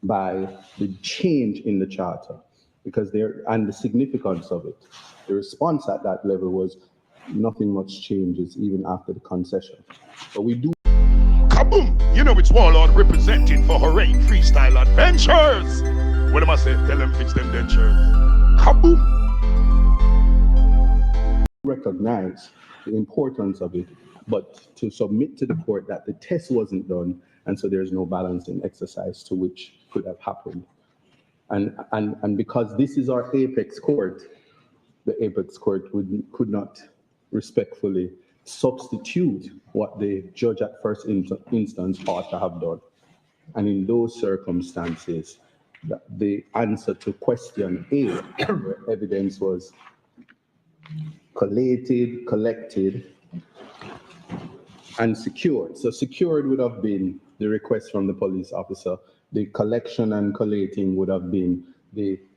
by the change in the charter, because and the significance of it. The response at that level was nothing much changes even after the concession. But we do. Kaboom! You know it's Warlord representing for Hooray Freestyle Adventures! What am I saying? Tell them fix them dentures. Kaboom! Recognize the importance of it, but to submit to the court that the test wasn't done, and so there's no balancing exercise to which could have happened. And because this is our apex court, the apex court could not respectfully substitute what the judge at first instance ought to have done. And in those circumstances, the answer to question A, where evidence was collated, collected, and secured. So secured would have been the request from the police officer. The collection and collating would have been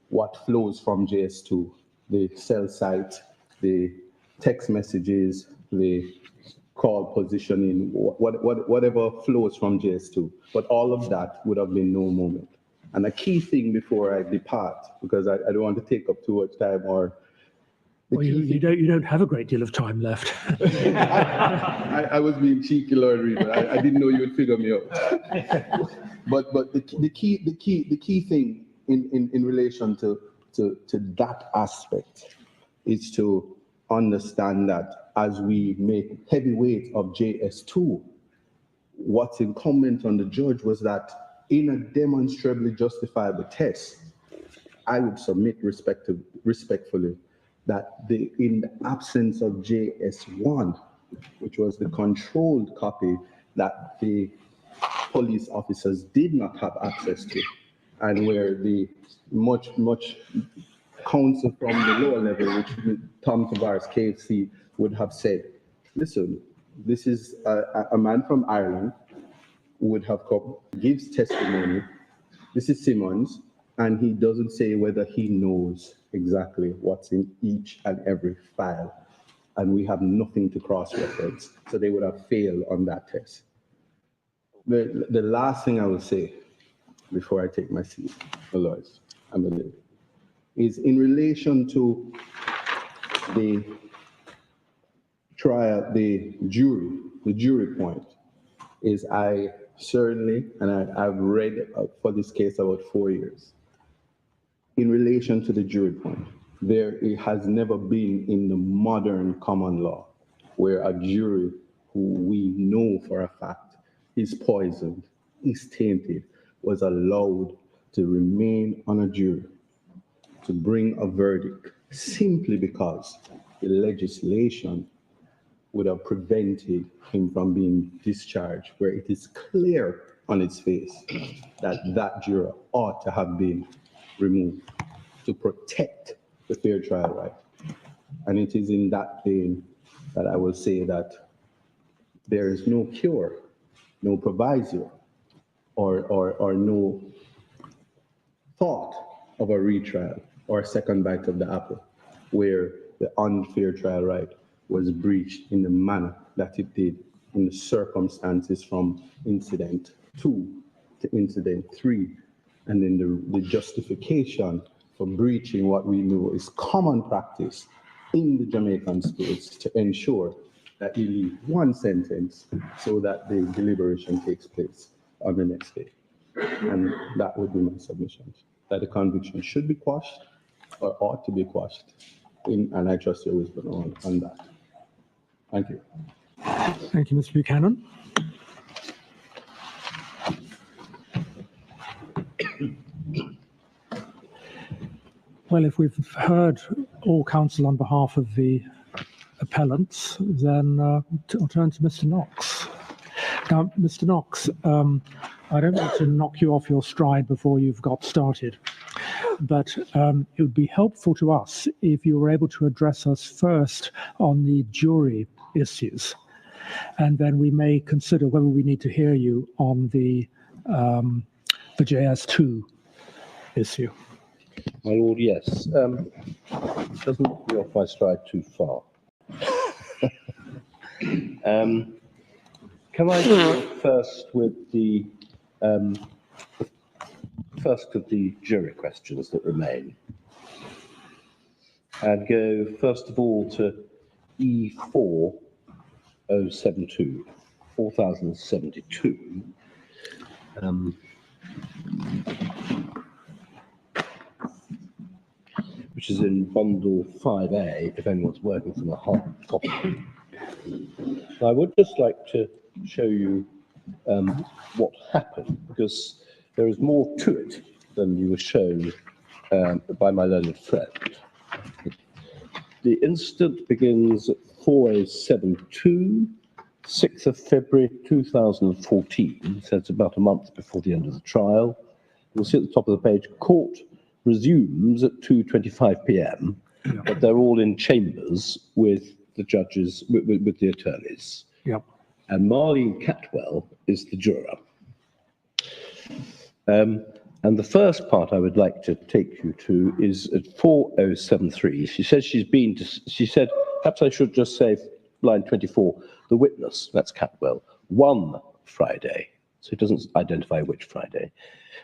what flows from JS2, the cell site, the text messages, the call positioning, whatever flows from JS2. But all of that would have been no moment. And a key thing before I depart, because I don't want to take up too much time, or well, you don't have a great deal of time left. I was being cheeky, Lord Reader. I didn't know you would figure me out. But the key thing in relation to that aspect is to understand that as we make heavy weight of JS2, what's incumbent on the judge was that in a demonstrably justifiable test, I would submit respectfully that in the absence of JS1, which was the controlled copy that the police officers did not have access to, and where the much counsel from the lower level, which Tom Tavares, KFC, would have said, listen, this is a man from Ireland who would have come, gives testimony. This is Simmons, and he doesn't say whether he knows exactly what's in each and every file, and we have nothing to cross-reference. So they would have failed on that test. The last thing I will say before I take my seat, Alois, I'm a lady, is in relation to the trial, the jury point, is I certainly, and I've read for this case about 4 years, in relation to the jury point, it has never been in the modern common law where a jury who we know for a fact is poisoned, is tainted, was allowed to remain on a jury, to bring a verdict, simply because the legislation would have prevented him from being discharged, where it is clear on its face that that juror ought to have been removed to protect the fair trial right. And it is in that vein that I will say that there is no cure, no proviso, or no thought of a retrial or a second bite of the apple where the unfair trial right was breached in the manner that it did in the circumstances from incident 2 to incident 3, and then the justification for breaching what we know is common practice in the Jamaican states to ensure that you leave one sentence so that the deliberation takes place on the next day. And that would be my submission, that the conviction should be quashed or ought to be quashed, and I trust your wisdom on that. Thank you. Thank you, Mr. Buchanan. Well, if we've heard all counsel on behalf of the appellants, then I'll turn to Mr. Knox. Now, Mr. Knox, I don't want to knock you off your stride before you've got started, but it would be helpful to us if you were able to address us first on the jury issues, and then we may consider whether we need to hear you on the JS2 issue. My lord, yes. Doesn't knock me off my stride too far. Can I deal first with the first to the jury questions that remain. And go first of all to E4072, 4072. Which is in bundle 5A, if anyone's working from a hard copy. I would just like to show you what happened, because there is more to it than you were shown by my learned friend. The incident begins at 4072, 6th of February 2014, so it's about a month before the end of the trial. You'll see at the top of the page, court resumes at 2:25 p.m., but they're all in chambers with the judges, with the attorneys. Yep. And Marlene Catwell is the juror. And the first part I would like to take you to is at 4073. She says she said, perhaps I should just say, line 24, the witness, that's Catwell, one Friday. So it doesn't identify which Friday.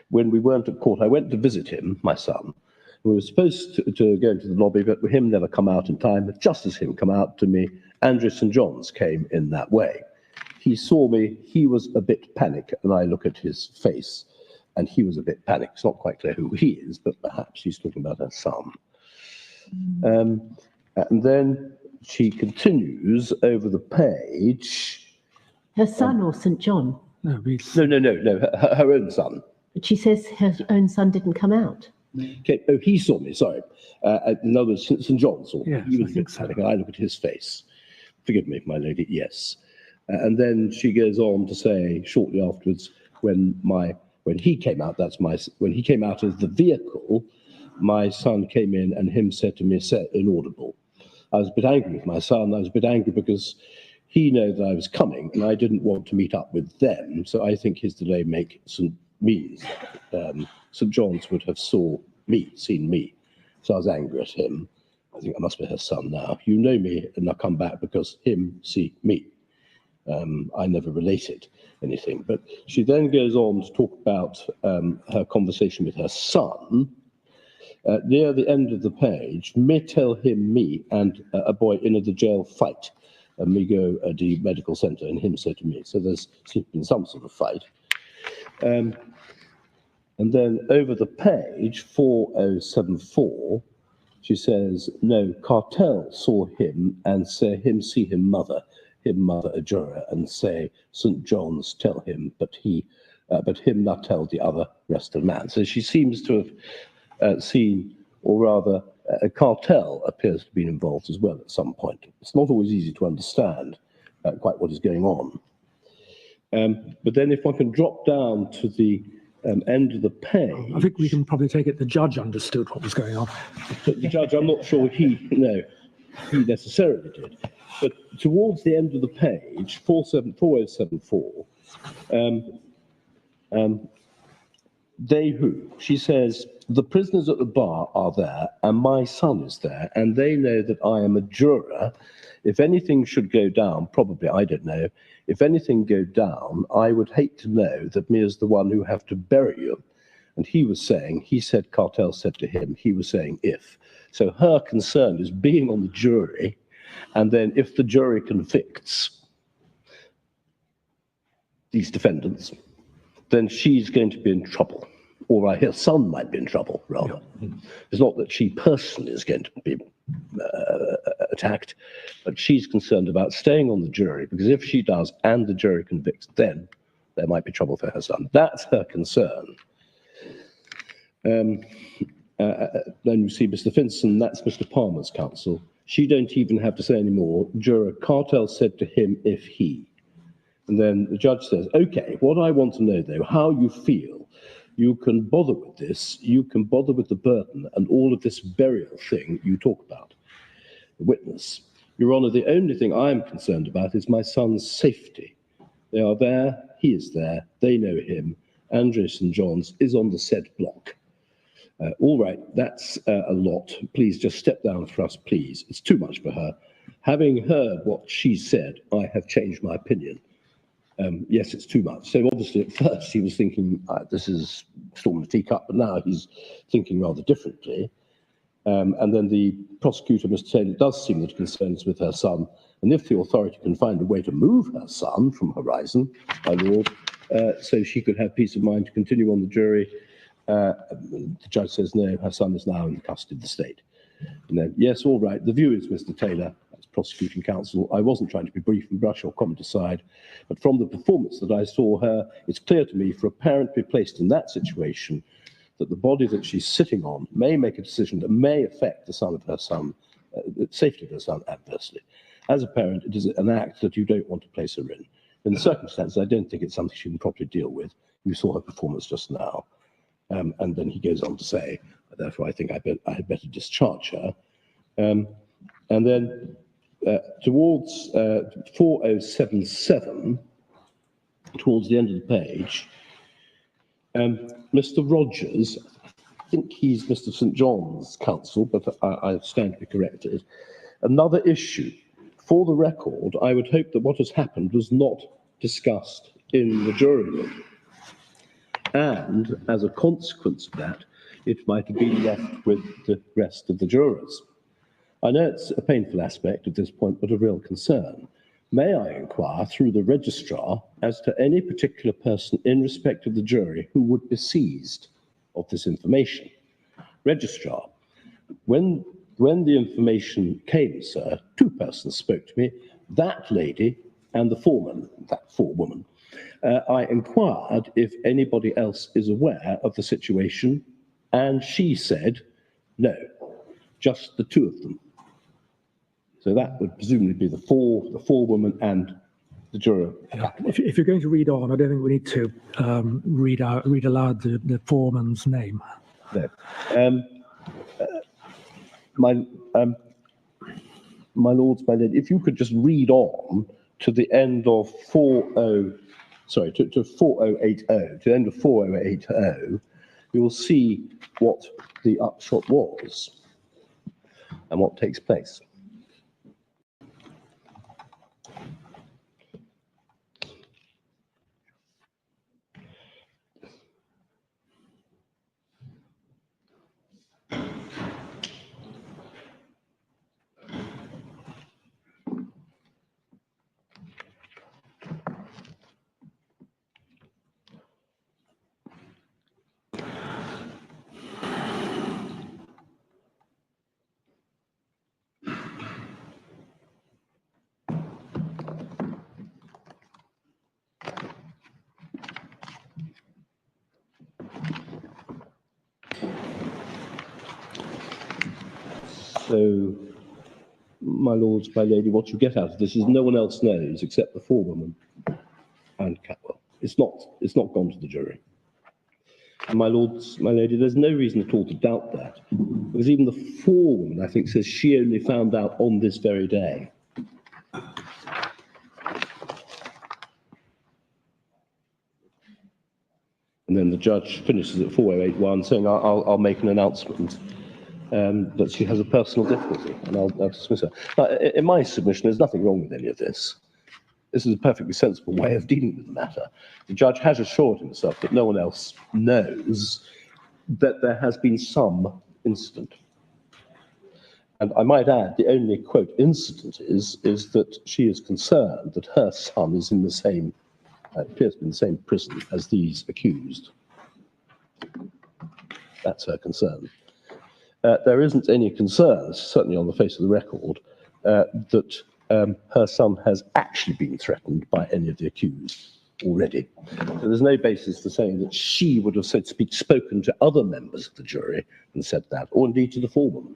When we weren't at court, I went to visit him, my son. We were supposed to go into the lobby, but him never come out in time. Just as him come out to me, Andrew St. John's came in that way. He saw me, he was a bit panicked, and I look at his face, and he was a bit panicked. It's not quite clear who he is, but perhaps he's talking about her son. And then she continues over the page. Her son or St. John? No, No, her own son. But she says her own son didn't come out. Okay. Oh, he saw me, sorry. In other words, St. John saw me. Yes, He was I a think bit so. panicked, and I look at his face. Forgive me, my lady, yes. And then she goes on to say, shortly afterwards, when he came out, when he came out of the vehicle, my son came in and him said to me, inaudible. I was a bit angry with my son. I was a bit angry because he knew that I was coming and I didn't want to meet up with them. So I think his delay means St. John's would have seen me. So I was angry at him. I think I must be her son now. You know me and I come back because him see me. I never related anything. But she then goes on to talk about her conversation with her son. Near the end of the page, me tell him me and a boy in the jail fight. And me go at the medical centre and him said to me. So there's been some sort of fight. And then over the page, 4074, she says, no, Kartel saw him and say him see him mother a juror, and say St. John's tell him, but him not tell the other rest of the man. So she seems to have seen, or rather, a Kartel appears to have been involved as well at some point. It's not always easy to understand quite what is going on. But then if one can drop down to the end of the page. I think we can probably take it the judge understood what was going on. But the judge, I'm not sure he necessarily did. But towards the end of the page, 4074, they who? She says, the prisoners at the bar are there, and my son is there, and they know that I am a juror. If anything should go down, probably, I don't know, if anything go down, I would hate to know that me is the one who have to bury you. And he said, Kartel said to him, he was saying if. So her concern is being on the jury, and then if the jury convicts these defendants, then she's going to be in trouble. Or her son might be in trouble, rather. Yeah. It's not that she personally is going to be attacked, but she's concerned about staying on the jury, because if she does and the jury convicts, then there might be trouble for her son. That's her concern. Then you see Mr. Finson, that's Mr. Palmer's counsel. She don't even have to say any more. Juror Kartel said to him, if he. And then the judge says, okay, what I want to know, though, how you feel. You can bother with this, you can bother with the burden and all of this burial thing you talk about. The witness, Your Honour, the only thing I'm concerned about is my son's safety. They are there, he is there, they know him. Andrew St. John's is on the said block. All right, that's a lot. Please just step down for us, please. It's too much for her. Having heard what she said, I have changed my opinion. yes, it's too much. So obviously at first he was thinking, this is storm in a teacup, but now he's thinking rather differently. And then the prosecutor, Mr. Taylor, does seem that concerns with her son. And if the authority can find a way to move her son from Horizon, my lord, so she could have peace of mind to continue on the jury, the judge says no, her son is now in custody of the state. And then, yes, all right, the view is, Mr. Taylor, as prosecuting counsel, I wasn't trying to be brief and brush your comment aside, but from the performance that I saw her, it's clear to me for a parent to be placed in that situation that the body that she's sitting on may make a decision that may affect the the safety of her son adversely. As a parent, it is an act that you don't want to place her in. In the circumstances, I don't think it's something she can properly deal with. You saw her performance just now. And then he goes on to say, therefore, I think I had better discharge her. And then towards 4077, towards the end of the page, Mr. Rogers, I think he's Mr. St. John's counsel, but I stand to be corrected. Another issue. For the record, I would hope that what has happened was not discussed in the jury room. And as a consequence of that, it might have been left with the rest of the jurors. I know it's a painful aspect at this point, but a real concern. May I inquire through the registrar as to any particular person in respect of the jury who would be seized of this information? Registrar, when the information came, sir, two persons spoke to me, that lady and the foreman, that forewoman. I inquired if anybody else is aware of the situation, and she said, no, just the two of them. So that would presumably be the forewoman and the juror. Yeah. If you're going to read on, I don't think we need to read aloud the foreman's name. No. My lords, my lady, if you could just read on to the end of to 4080, to the end of 4080, you will see what the upshot was and what takes place. So, my lords, my lady, what you get out of this is no one else knows except the forewoman and Catwell. It's not gone to the jury. And my lords, my lady, there's no reason at all to doubt that, because even the forewoman, I think, says she only found out on this very day. And then the judge finishes at 4081 saying, I'll make an announcement that she has a personal difficulty, and I'll dismiss her. Now, in my submission, there's nothing wrong with any of this. This is a perfectly sensible way of dealing with the matter. The judge has assured himself that no one else knows that there has been some incident. And I might add, the only, quote, incident is that she is concerned that her son is in the same, appears to be in the same prison as these accused. That's her concern. There isn't any concern, certainly on the face of the record, that her son has actually been threatened by any of the accused already. So there's no basis for saying that she would have spoken to other members of the jury and said that, or indeed to the forewoman.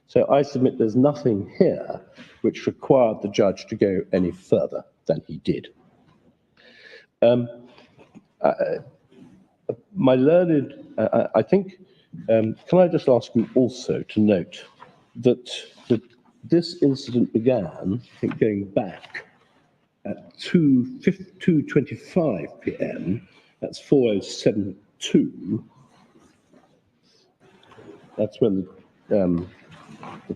So I submit there's nothing here which required the judge to go any further than he did. My learned, I think, can I just ask you also to note that this incident began, I think, going back at 2:25 p.m. That's 4072. That's when the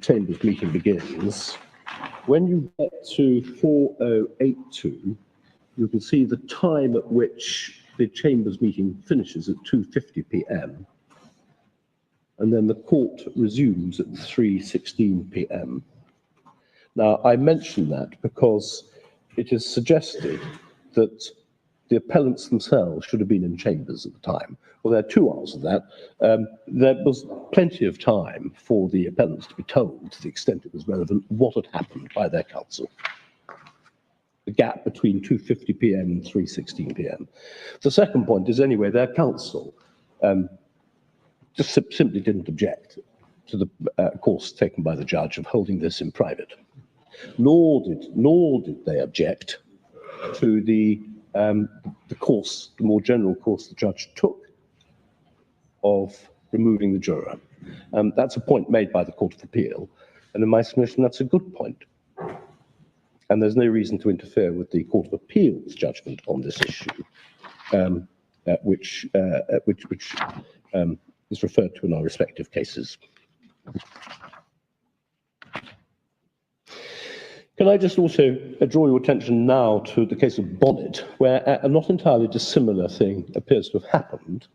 Chambers meeting begins. When you get to 4082, you can see the time at which the Chambers meeting finishes at 2:50 p.m. and then the court resumes at 3:16 p.m. Now, I mention that because it is suggested that the appellants themselves should have been in chambers at the time. Well, there are two answers to that. There was plenty of time for the appellants to be told, to the extent it was relevant, what had happened by their counsel. The gap between 2:50 p.m. and 3:16 p.m. The second point is, anyway, their counsel just simply didn't object to the course taken by the judge of holding this in private. Nor did they object to the course, the more general course the judge took of removing the juror. That's a point made by the Court of Appeal, and in my submission, that's a good point. And there's no reason to interfere with the Court of Appeal's judgment on this issue, which is referred to in our respective cases. Can I just also draw your attention now to the case of Bonnet, where a not entirely dissimilar thing appears to have happened,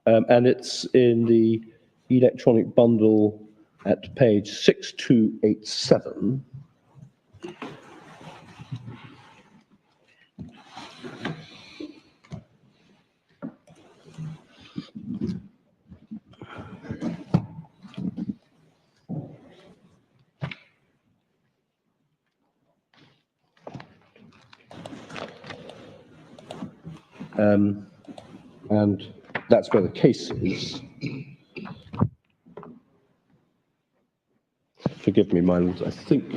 and it's in the electronic bundle at page 6287. And that's where the case is. Forgive me, my lords, I think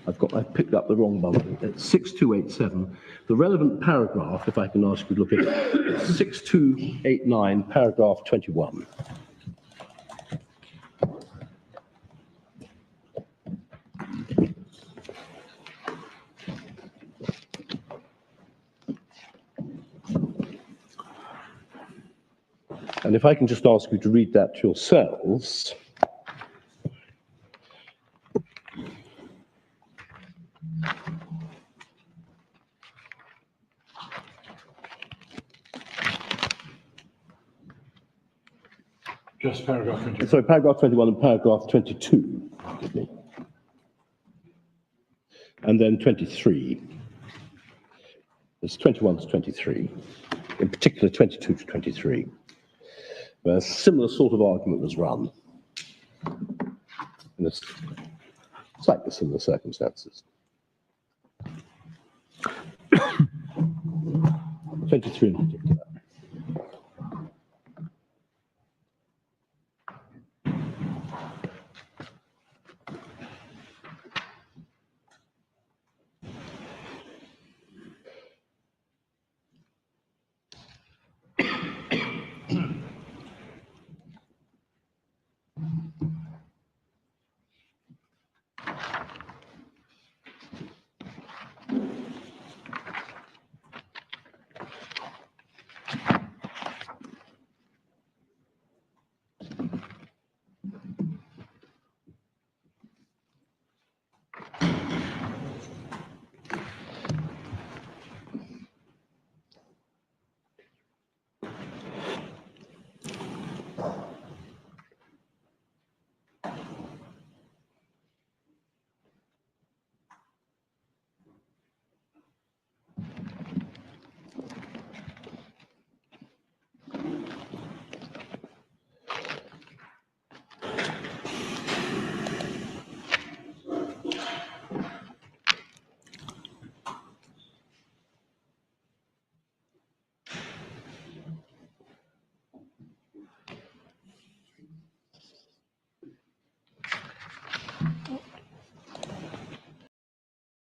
I picked up the wrong bundle. It's 6287. The relevant paragraph, if I can ask you to look at it, 6289, paragraph 21. And if I can just ask you to read that to yourselves. Just paragraph 21. Sorry, paragraph 21 and paragraph 22. Forgive me. And then 23. It's 21 to 23. In particular, 22 to 23. Where a similar sort of argument was run in slightly similar circumstances. 23 in particular.